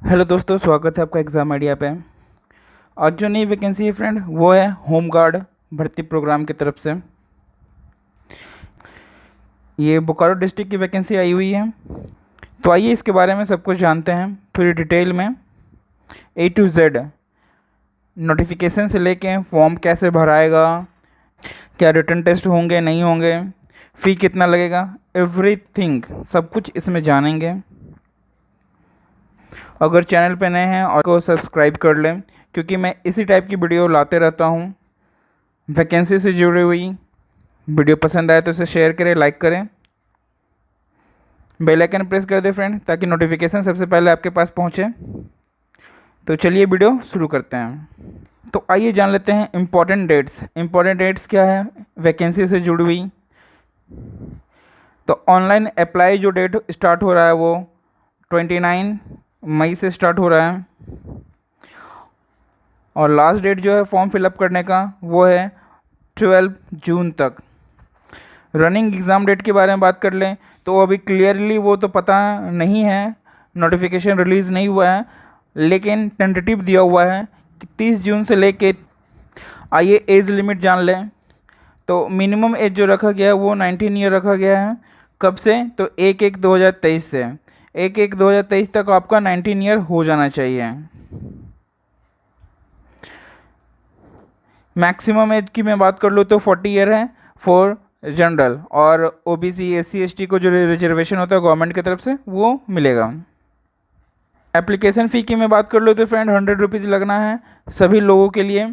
Hello दोस्तों, स्वागत है आपका एग्ज़ाम आइडिया पे। आज जो नई वैकेंसी है फ्रेंड, वो है होम गार्ड भर्ती प्रोग्राम की तरफ से। ये बोकारो डिस्ट्रिक्ट की वैकेंसी आई हुई है। तो आइए इसके बारे में सब कुछ जानते हैं पूरी डिटेल में, ए टू जेड। नोटिफिकेशन से लेके फॉर्म कैसे भराएगा, क्या रिटन टेस्ट होंगे नहीं होंगे, फ़ी कितना लगेगा, एवरीथिंग सब कुछ इसमें जानेंगे। अगर चैनल पे नए हैं और को सब्सक्राइब कर लें, क्योंकि मैं इसी टाइप की वीडियो लाते रहता हूँ वैकेंसी से जुड़ी हुई। वीडियो पसंद आए तो इसे शेयर करें, लाइक करें, बेल आइकन प्रेस कर दें फ्रेंड, ताकि नोटिफिकेशन सबसे पहले आपके पास पहुँचे। तो चलिए वीडियो शुरू करते हैं। तो आइए जान लेते हैं इम्पॉर्टेंट डेट्स। इम्पॉर्टेंट डेट्स क्या है वैकेंसी से जुड़ी हुई। तो ऑनलाइन अप्लाई जो डेट स्टार्ट हो रहा है वो 29 मई से स्टार्ट हो रहा है, और लास्ट डेट जो है फॉर्म फिलअप करने का वो है 12 जून तक। रनिंग एग्ज़ाम डेट के बारे में बात कर लें तो अभी क्लियरली वो तो पता नहीं है, नोटिफिकेशन रिलीज़ नहीं हुआ है, लेकिन टेंटेटिव दिया हुआ है कि 30 जून से लेके। आइए एज लिमिट जान लें। तो मिनिमम एज जो रखा गया है वो 19 ईयर रखा गया है। कब से? तो 1/1/2023 से 1/1/2023 तक आपका 19 ईयर हो जाना चाहिए। मैक्सिमम एज की मैं बात कर लूँ तो 40 ईयर है फॉर जनरल, और ओबीसी एससी एसटी को जो रिजर्वेशन होता है गवर्नमेंट की तरफ से वो मिलेगा। एप्लीकेशन फ़ी की मैं बात कर लूँ तो फ्रेंड 100 रुपीज़ लगना है सभी लोगों के लिए,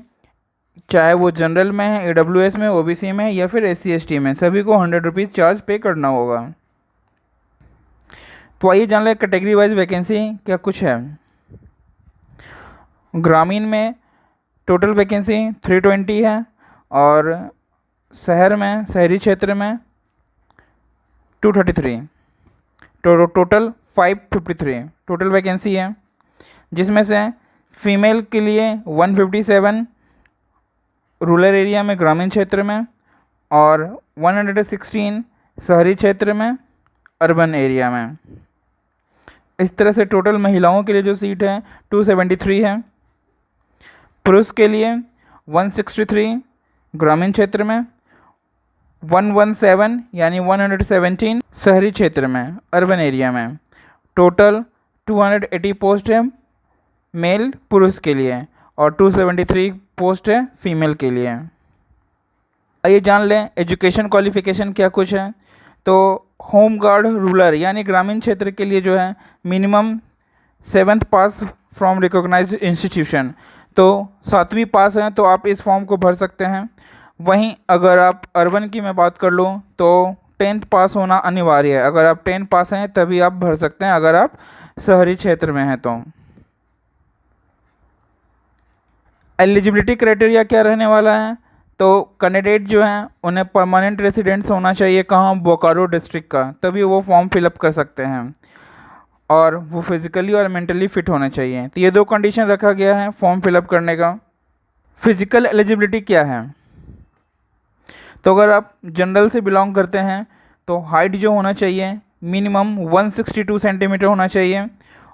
चाहे वो जनरल में है, AWS में, ओबीसी में या फिर एससी एसटी में, सभी को 100 रुपीज़ चार्ज पे करना होगा। तो आइए जान लें कैटेगरी वाइज वैकेंसी क्या कुछ है। ग्रामीण में टोटल वैकेंसी 320 है, और शहर में, शहरी क्षेत्र में 233, तो टोटल 553 टोटल वैकेंसी है, जिसमें से फीमेल के लिए 157 रूरल एरिया में, ग्रामीण क्षेत्र में, और 116 शहरी क्षेत्र में, अर्बन एरिया में। इस तरह से टोटल महिलाओं के लिए जो सीट है 273 है। पुरुष के लिए 163 ग्रामीण क्षेत्र में, 117 यानी 117 शहरी क्षेत्र में, अर्बन एरिया में। टोटल 280 पोस्ट है मेल पुरुष के लिए, और 273 पोस्ट है फीमेल के लिए। आइए जान लें एजुकेशन क्वालिफिकेशन क्या कुछ है। तो होम गार्ड रूरल यानी ग्रामीण क्षेत्र के लिए जो है minimum 7th pass from recognised institution, तो 7वीं पास हैं तो आप इस फॉर्म को भर सकते हैं। वहीं अगर आप अर्बन की मैं बात कर लूँ तो 10th पास होना अनिवार्य है। अगर आप 10 पास हैं तभी आप भर सकते हैं, अगर आप शहरी क्षेत्र में हैं तो। एलिजिबिलिटी क्राइटेरिया क्या रहने वाला है? तो कैंडिडेट जो हैं उन्हें परमानेंट रेसिडेंट्स होना चाहिए, कहाँ? बोकारो डिस्ट्रिक्ट का, तभी वो फॉर्म फिलअप कर सकते हैं, और वो फिज़िकली और मेंटली फिट होना चाहिए। तो ये दो कंडीशन रखा गया है फॉर्म फिलअप करने का। फिजिकल एलिजिबिलिटी क्या है? तो अगर आप जनरल से बिलोंग करते हैं तो हाइट जो होना चाहिए मिनिमम 162 सेंटीमीटर होना चाहिए,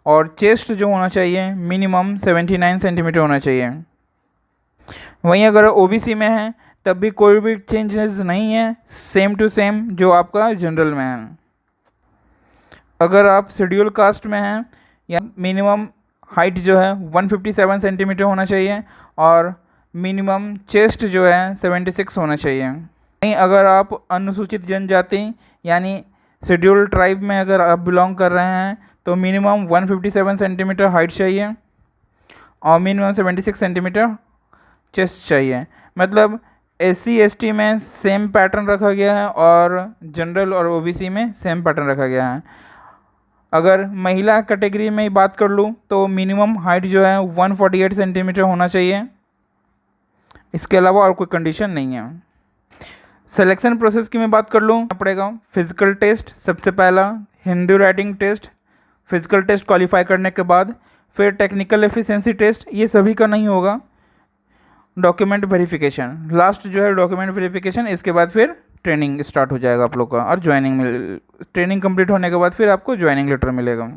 और चेस्ट जो होना चाहिए मिनिमम 79 सेंटीमीटर होना चाहिए। वहीं अगर ओबीसी में है तब भी कोई भी चेंजेस नहीं है, सेम टू सेम जो आपका जनरल में है। अगर आप शेड्यूल कास्ट में हैं या मिनिमम हाइट जो है 157 सेंटीमीटर होना चाहिए, और मिनिमम चेस्ट जो है 76 होना चाहिए। नहीं, अगर आप अनुसूचित जनजाति यानी शेड्यूल ट्राइब में अगर आप बिलोंग कर रहे हैं तो मिनिमम 157 सेंटीमीटर हाइट चाहिए, और मिनिमम 76 सेंटीमीटर चेस्ट चाहिए। मतलब एससी एसटी में सेम पैटर्न रखा गया है, और जनरल और ओबीसी में सेम पैटर्न रखा गया है। अगर महिला कैटेगरी में बात कर लूँ तो मिनिमम हाइट जो है 148 सेंटीमीटर होना चाहिए, इसके अलावा और कोई कंडीशन नहीं है। सिलेक्शन प्रोसेस की मैं बात कर लूँ पड़ेगा फिज़िकल टेस्ट सबसे पहला, Hindi writing test, physical test qualify करने के बाद फिर टेक्निकल एफिशिएंसी टेस्ट, ये सभी का नहीं होगा। डॉक्यूमेंट वेरिफिकेशन लास्ट जो है, डॉक्यूमेंट वेरिफिकेशन, इसके बाद फिर ट्रेनिंग स्टार्ट हो जाएगा आप लोग का, और ट्रेनिंग कंप्लीट होने के बाद फिर आपको ज्वाइनिंग लेटर मिलेगा।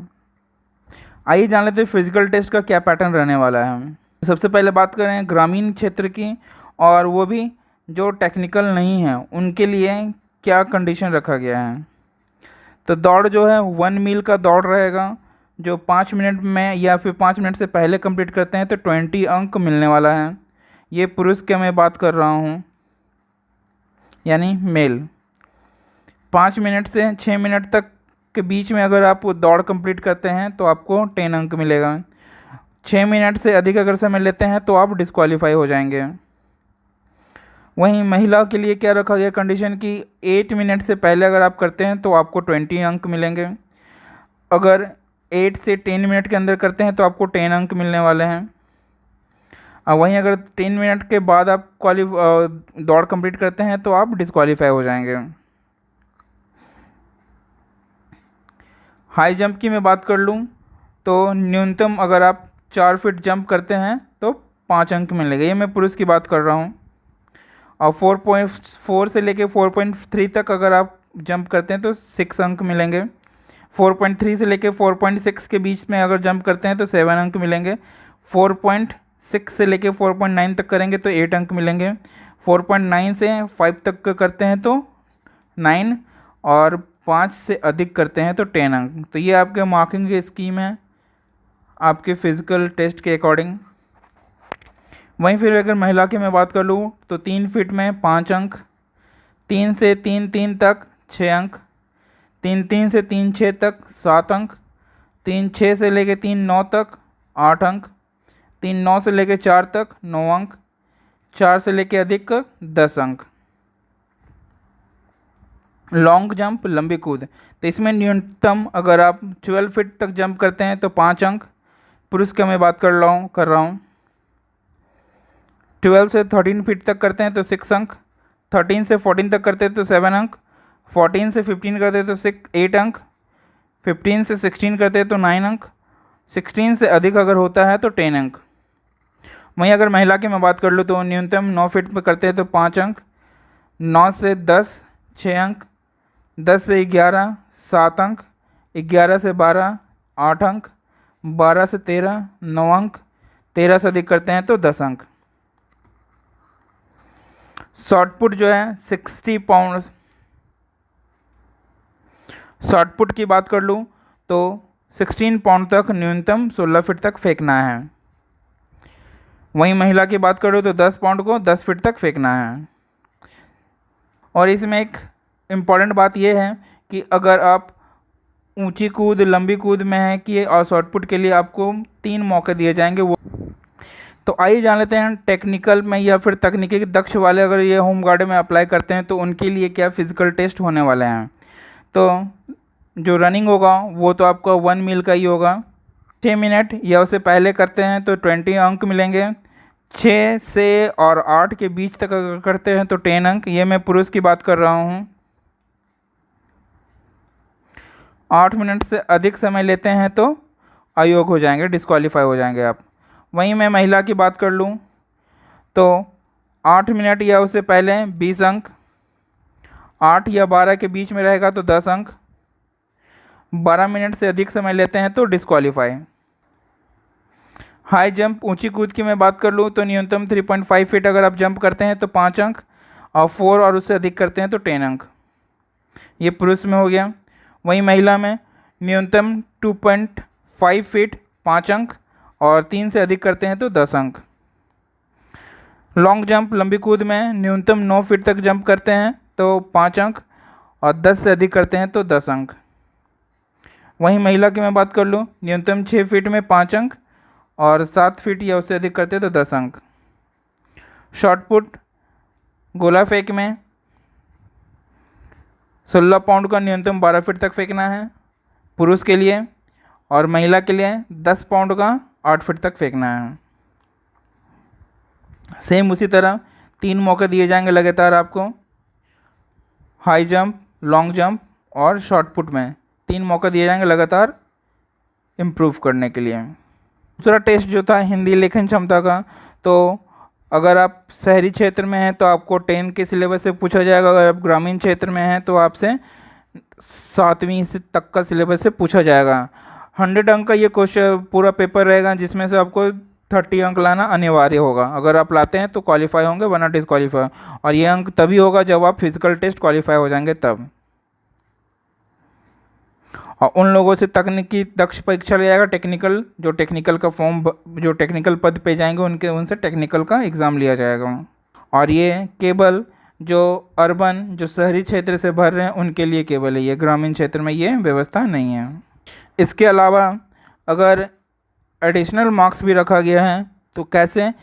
आइए जान लेते हैं फिजिकल टेस्ट का क्या पैटर्न रहने वाला है। सबसे पहले बात करें ग्रामीण क्षेत्र की, और वो भी जो टेक्निकल नहीं है उनके लिए क्या कंडीशन रखा गया है। तो दौड़ जो है 1 मील का दौड़ रहेगा, जो 5 मिनट में या फिर 5 मिनट से पहले कंप्लीट करते हैं तो 20 अंक मिलने वाला है। ये पुरुष के मैं बात कर रहा हूँ, यानी मेल। 5 मिनट से 6 मिनट तक के बीच में अगर आप दौड़ कंप्लीट करते हैं तो आपको 10 अंक मिलेगा। 6 मिनट से अधिक अगर समय लेते हैं तो आप डिस्क्वालीफाई हो जाएंगे। वहीं महिला के लिए क्या रखा गया कंडीशन कि 8 मिनट से पहले अगर आप करते हैं तो आपको 20 अंक मिलेंगे। अगर 8 से 10 मिनट के अंदर करते हैं तो आपको 10 अंक मिलने वाले हैं। और वहीं अगर 10 मिनट के बाद आप दौड़ कंप्लीट करते हैं तो आप डिस्क्वालीफाई हो जाएंगे। हाई जंप की मैं बात कर लूँ तो न्यूनतम अगर आप 4 फीट जंप करते हैं तो 5 अंक मिलेंगे। ये मैं पुरुष की बात कर रहा हूँ। और 4.4 से लेके 4.3 तक अगर आप जंप करते हैं तो 6 अंक मिलेंगे। 4.3 से लेके 4.6 के बीच में अगर जंप करते हैं तो 7 अंक मिलेंगे। 4.6 से लेके 4.9 तक करेंगे तो 8 अंक मिलेंगे। 4.9 से 5 तक का करते हैं तो 9, और 5 से अधिक करते हैं तो 10 अंक। तो ये आपके मार्किंग की स्कीम है आपके फिज़िकल टेस्ट के अकॉर्डिंग। वहीं फिर अगर महिला की मैं बात कर लूँ तो 3 फीट में 5 अंक, 3 से 3.3 तक 6 अंक, 3.3 से 3.6 तक 7 अंक, 3.6 से लेके 3.9 तक 8 अंक, 3.9 से लेके 4 तक 9 अंक, 4 से लेके अधिक 10 अंक। लॉन्ग जंप लंबी कूद, तो इसमें न्यूनतम अगर आप 12 फीट तक जंप करते हैं तो 5 अंक। पुरुष का मैं बात कर रहा हूँ 12 से 13 फीट तक करते हैं तो 6 अंक, 13 से 14 तक करते हैं तो 7 अंक, 14 से 15 करते हैं तो 8 अंक, 15 से 16 करते हैं तो 9 अंक, 16 से अधिक अगर होता है तो 10 अंक। वहीं अगर महिला की मैं बात कर लूँ तो न्यूनतम 9 फीट पर करते हैं तो 5 अंक, 9 से 10 6 अंक, 10 से 11 7 अंक, 11 से 12 8 अंक, 12 से 13 9 अंक, 13 से अधिक करते हैं तो 10 अंक। शॉर्ट पुट जो है 60 पाउंड, शॉर्ट पुट की बात कर लूँ तो 16 पाउंड तक न्यूनतम 16 फीट तक फेंकना है। वहीं महिला की बात करूँ तो 10 पाउंड को 10 फीट तक फेंकना है। और इसमें एक इम्पॉर्टेंट बात यह है कि अगर आप ऊंची कूद लंबी कूद में है कि और शॉर्ट पुट के लिए आपको 3 मौके दिए जाएंगे। वो तो आइए जान लेते हैं टेक्निकल में या फिर तकनीकी दक्ष वाले अगर ये होम गार्ड में अप्लाई करते हैं तो उनके लिए क्या फिजिकल टेस्ट होने वाले हैं। तो जो रनिंग होगा वो तो आपका 1 मील का ही होगा। 6 मिनट या उससे पहले करते हैं तो 20 अंक मिलेंगे। 6 से और 8 के बीच तक अगर करते हैं तो 10 अंक। ये मैं पुरुष की बात कर रहा हूँ। 8 मिनट से अधिक समय लेते हैं तो अयोग्य हो जाएंगे, डिस्क्वालीफाई हो जाएंगे आप। वहीं मैं महिला की बात कर लूँ तो 8 मिनट या उससे पहले 20 अंक, 8 या 12 के बीच में रहेगा तो 10 अंक, 12 मिनट से अधिक समय लेते हैं तो डिस्क्वालीफाई। हाई जंप ऊंची कूद की मैं बात कर लूँ तो न्यूनतम 3.5 फीट अगर आप जंप करते हैं तो 5 अंक, और 4 और उससे अधिक करते हैं तो 10 अंक। ये पुरुष में हो गया। वहीं महिला में न्यूनतम 2.5 फीट 5 अंक, और 3 से अधिक करते हैं तो 10 अंक। लॉन्ग जंप लंबी कूद में न्यूनतम 9 फीट तक जंप करते हैं तो 5 अंक, और 10 से अधिक करते हैं तो 10 अंक। वहीं महिला की मैं बात कर लूँ न्यूनतम 6 फीट में 5 अंक, और 7 फीट या उससे अधिक करते हैं तो 10 अंक। शॉर्ट पुट गोला फेंक में 16 पाउंड का न्यूनतम 12 फीट तक फेंकना है पुरुष के लिए, और महिला के लिए 10 पाउंड का 8 फीट तक फेंकना है। सेम उसी तरह 3 मौके दिए जाएंगे लगातार आपको। हाई जंप लॉन्ग जंप और शॉर्ट पुट में 3 मौके दिए जाएंगे लगातार इम्प्रूव करने के लिए। दूसरा टेस्ट जो था हिंदी लेखन क्षमता का, तो अगर आप शहरी क्षेत्र में हैं तो आपको 10 के सिलेबस से पूछा जाएगा। अगर आप ग्रामीण क्षेत्र में हैं तो आपसे 7वीं से तक का सिलेबस से पूछा जाएगा। 100 अंक का ये क्वेश्चन पूरा पेपर रहेगा, जिसमें से आपको 30 अंक लाना अनिवार्य होगा। अगर आप लाते हैं तो क्वालिफाई होंगे, वरना डिसक्वालीफाई। और ये अंक तभी होगा जब आप फिजिकल टेस्ट क्वालिफाई हो जाएंगे तब। और उन लोगों से तकनीकी दक्ष परीक्षा लिया जाएगा, टेक्निकल, जो टेक्निकल का फॉर्म, जो टेक्निकल पद पे जाएंगे उनसे टेक्निकल का एग्ज़ाम लिया जाएगा। और ये केवल जो अर्बन, जो शहरी क्षेत्र से भर रहे हैं उनके लिए केवल है, ये ग्रामीण क्षेत्र में ये व्यवस्था नहीं है। इसके अलावा अगर एडिशनल मार्क्स भी रखा गया है तो कैसे,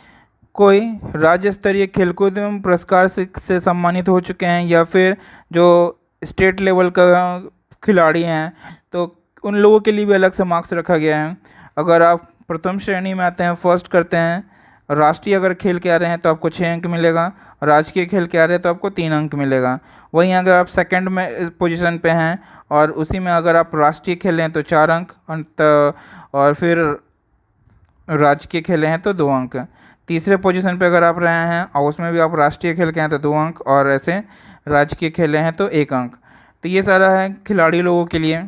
कोई राज्य स्तरीय खेलकूद एवं पुरस्कार से सम्मानित हो चुके हैं, या फिर जो स्टेट लेवल का खिलाड़ी हैं, तो उन लोगों के लिए भी अलग से मार्क्स रखा गया है। अगर आप प्रथम श्रेणी में आते हैं, फर्स्ट करते हैं, राष्ट्रीय अगर खेल के आ रहे हैं तो आपको 6 अंक मिलेगा, राजकीय खेल के आ रहे हैं तो आपको 3 अंक मिलेगा। वहीं अगर आप सेकंड में पोजीशन पे हैं और उसी में अगर आप राष्ट्रीय खेले हैं तो 4 अंक, और फिर राजकीय खेले हैं तो 2 अंक। तीसरे पोजीशन पे अगर आप रहे हैं और उसमें भी आप राष्ट्रीय खेल के हैं तो 2 अंक, और ऐसे राजकीय खेले हैं तो 1 अंक। तो ये सारा है खिलाड़ी लोगों के लिए।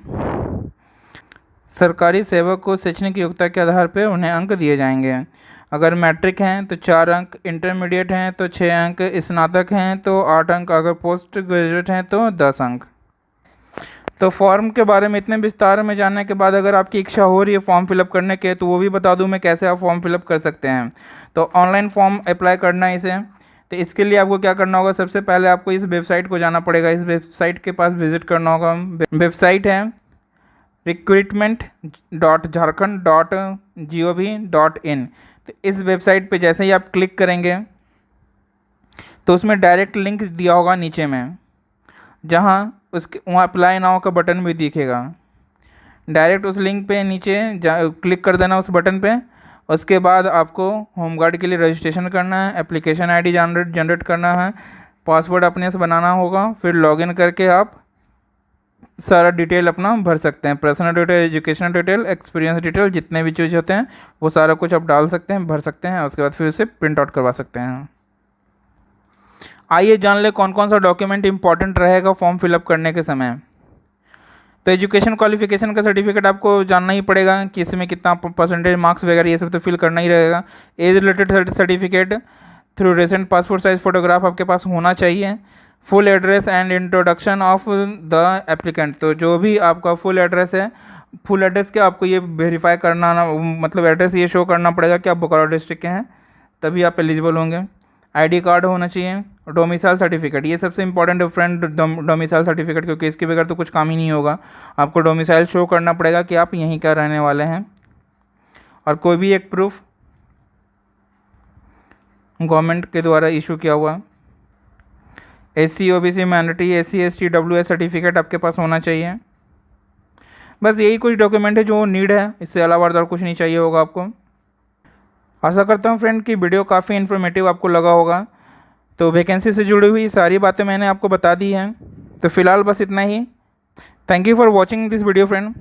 सरकारी सेवक को शैक्षणिक योग्यता के आधार पर उन्हें अंक दिए जाएंगे। अगर मैट्रिक हैं तो 4 अंक, इंटरमीडिएट हैं तो 6 अंक, स्नातक हैं तो 8 अंक, अगर पोस्ट ग्रेजुएट हैं तो 10 अंक। तो फॉर्म के बारे में इतने विस्तार में जानने के बाद अगर आपकी इच्छा हो रही है फॉर्म फिलअप करने के, तो वो भी बता दूं मैं कैसे आप फॉर्म फिलअप कर सकते हैं। तो ऑनलाइन फॉर्म अप्लाई करना है इसे। तो इसके लिए आपको क्या करना होगा, सबसे पहले आपको इस वेबसाइट को जाना पड़ेगा, इस वेबसाइट के पास विजिट करना होगा। वेबसाइट है recruitment.jharkhand.gov.in। तो इस वेबसाइट पे जैसे ही आप क्लिक करेंगे तो उसमें डायरेक्ट लिंक दिया होगा नीचे में, जहाँ उसके वहाँ अप्लाई नाउ का बटन भी दिखेगा। डायरेक्ट उस लिंक पे नीचे क्लिक कर देना उस बटन पे। उसके बाद आपको होमगार्ड के लिए रजिस्ट्रेशन करना है, एप्लीकेशन आईडी जनरेट करना है, पासवर्ड अपने से बनाना होगा, फिर लॉगिन करके आप सारा डिटेल अपना भर सकते हैं, personal detail, educational detail, experience detail, जितने भी चीज़ होते हैं वो सारा कुछ आप डाल सकते हैं, भर सकते हैं। उसके बाद फिर उसे प्रिंट आउट करवा सकते हैं। आइए जान ले कौन कौन सा डॉक्यूमेंट इंपॉर्टेंट रहेगा फॉर्म फिलअप करने के समय। तो एजुकेशन क्वालिफिकेशन का सर्टिफिकेट आपको जानना ही पड़ेगा कि इसमें कितना परसेंटेज, मार्क्स वगैरह ये सब तो फिल करना ही रहेगा। Age related certificate through recent passport size photograph आपके पास होना चाहिए। Full address and introduction of the applicant, तो जो भी आपका फुल एड्रेस है, फुल एड्रेस के आपको ये वेरीफाई करना ना, मतलब एड्रेस ये शो करना पड़ेगा कि आप बोकारो डिस्ट्रिक्ट के हैं, तभी आप एलिजिबल होंगे। आईडी कार्ड होना चाहिए। डोमिसाइल सर्टिफिकेट, ये सबसे इंपॉर्टेंट है फ्रेंड, डोमिसाइल सर्टिफिकेट, क्योंकि इसके बगैर तो कुछ काम ही नहीं होगा। आपको डोमिसाइल शो करना पड़ेगा कि आप यहीं का रहने वाले हैं। और कोई भी एक प्रूफ गवर्नमेंट के द्वारा इशू किया हुआ। SC OBC minority, SC ST WS certificate आपके पास होना चाहिए। बस यही कुछ डॉक्यूमेंट है जो नीड है, इससे अलावा और कुछ नहीं चाहिए होगा आपको। आशा करता हूँ फ्रेंड कि वीडियो काफ़ी इन्फॉर्मेटिव आपको लगा होगा। तो वैकेंसी से जुड़ी हुई सारी बातें मैंने आपको बता दी हैं। तो फिलहाल बस इतना ही। Thank you for watching this video friend.